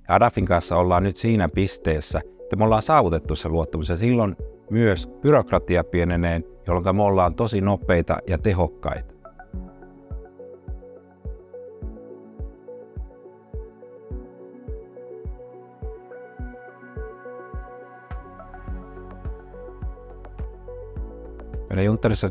Adafin kanssa ollaan nyt siinä pisteessä, että me ollaan saavutettu se luottamus ja silloin myös byrokratia pienenee, jolloin me ollaan tosi nopeita ja tehokkaita. Meidän Juntterissa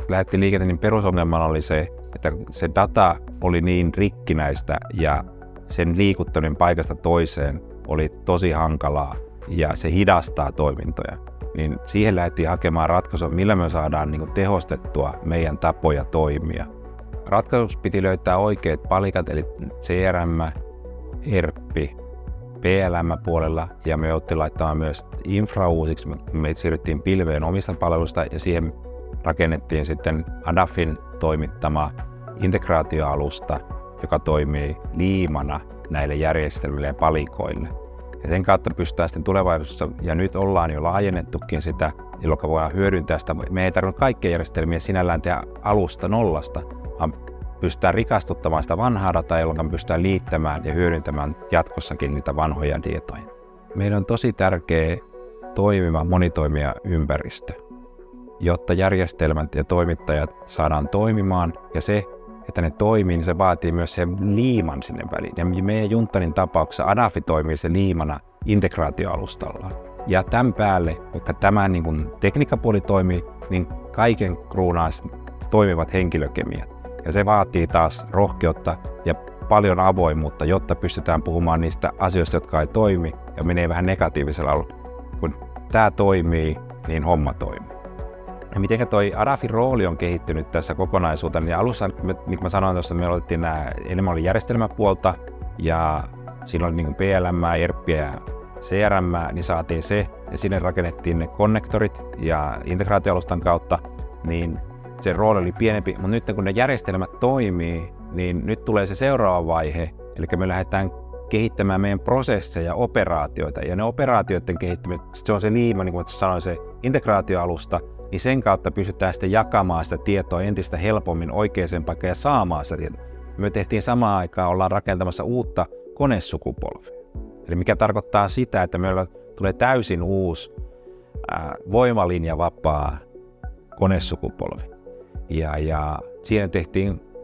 lähdettiin liikenteen, niin perusongelmana oli se, että se data oli niin rikkinäistä ja sen liikuttaminen paikasta toiseen oli tosi hankalaa ja se hidastaa toimintoja. Niin siihen lähdettiin hakemaan ratkaisua, millä me saadaan tehostettua meidän tapoja toimia. Ratkaisuksi piti löytää oikeat palikat, eli CRM, ERP, PLM-puolella, ja me jouttiin laittamaan myös infra uusiksi. Me siirryttiin pilveen omista palveluista ja siihen rakennettiin sitten Adafin toimittama integraatioalusta, joka toimii liimana näille järjestelmille ja palikoille. Ja sen kautta pystytään sitten tulevaisuudessa, ja nyt ollaan jo laajennettukin sitä, jolloin voidaan hyödyntää sitä. Me ei tarvitse kaikkia järjestelmiä sinällään tehdä alusta nollasta, vaan pystytään rikastuttamaan sitä vanhaa dataa, jolloin pystytään liittämään ja hyödyntämään jatkossakin niitä vanhoja tietoja. Meidän on tosi tärkeä toimiva monitoimijaympäristö, jotta järjestelmät ja toimittajat saadaan toimimaan, ja se, että ne toimii, niin se vaatii myös sen liiman sinne väliin. Ja meidän Junttarin tapauksessa Adafi toimii se liimana integraatioalustalla. Ja tämän päälle, vaikka tämä tekniikkapuoli toimii, niin kaiken kruunaa toimivat henkilökemiat. Ja se vaatii taas rohkeutta ja paljon avoimuutta, jotta pystytään puhumaan niistä asioista, jotka ei toimi ja menee vähän negatiivisella alueella. Kun tämä toimii, niin homma toimii. Ja miten toi Adafin rooli on kehittynyt tässä kokonaisuutena, niin alussa, niin kuin mä sanoin tuossa, me aloitettiin enemmän oli järjestelmäpuolta ja silloin PLM, ERP ja CRM, niin saatiin se ja sinne rakennettiin ne konnektorit ja integraatioalustan kautta, niin se rooli oli pienempi, mutta nyt kun ne järjestelmät toimii, niin nyt tulee se seuraava vaihe, eli me lähdetään kehittämään meidän prosesseja, operaatioita, ja ne operaatioiden kehittäminen, se on se liima, niin kuin sanoin, se integraatioalusta, niin sen kautta pystytään sitten jakamaan sitä tietoa entistä helpommin oikeaan paikkaan ja saamaan sitä tietoa. Me tehtiin samaan aikaan, ollaan rakentamassa uutta konesukupolvea. Eli mikä tarkoittaa sitä, että meillä tulee täysin uusi voimalinjavapaa konesukupolvi. Ja siihen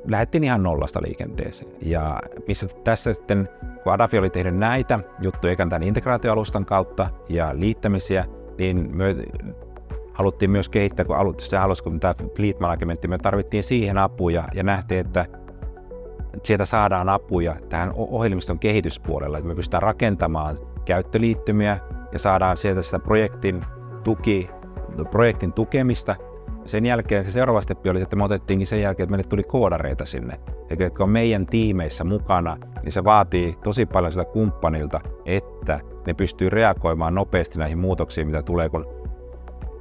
lähdettiin ihan nollasta liikenteeseen. Ja missä tässä sitten, kun Adafi oli tehnyt näitä juttuja eikä tämän integraatioalustan kautta ja liittämisiä, niin me haluttiin myös kehittää, kun tämä fleet managementti, me tarvittiin siihen apuja ja nähtiin, että sieltä saadaan apuja tähän ohjelmiston kehityspuolella, että me pystytään rakentamaan käyttöliittymiä ja saadaan sieltä sitä projektin tukemista. Sen jälkeen se seuraava steppi oli, että me otettiinkin sen jälkeen, että meille tuli koodareita sinne. Eli jotka on meidän tiimeissä mukana, niin se vaatii tosi paljon sitä kumppanilta, että ne pystyy reagoimaan nopeasti näihin muutoksiin, mitä tulee, kun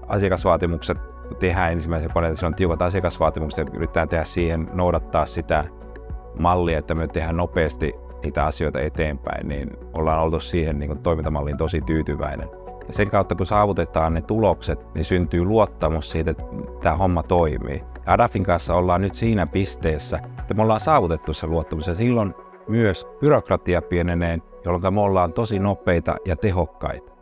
asiakasvaatimukset tehdään ensimmäisen koneella, se on tiukat asiakasvaatimukset ja yritetään tehdä siihen, noudattaa sitä mallia, että me tehdään nopeasti niitä asioita eteenpäin, niin ollaan oltu siihen toimintamalliin tosi tyytyväinen. Ja sen kautta, kun saavutetaan ne tulokset, niin syntyy luottamus siitä, että tämä homma toimii. Ja Adafin kanssa ollaan nyt siinä pisteessä, että me ollaan saavutettu se luottamus ja silloin myös byrokratia pienenee, jolloin me ollaan tosi nopeita ja tehokkaita.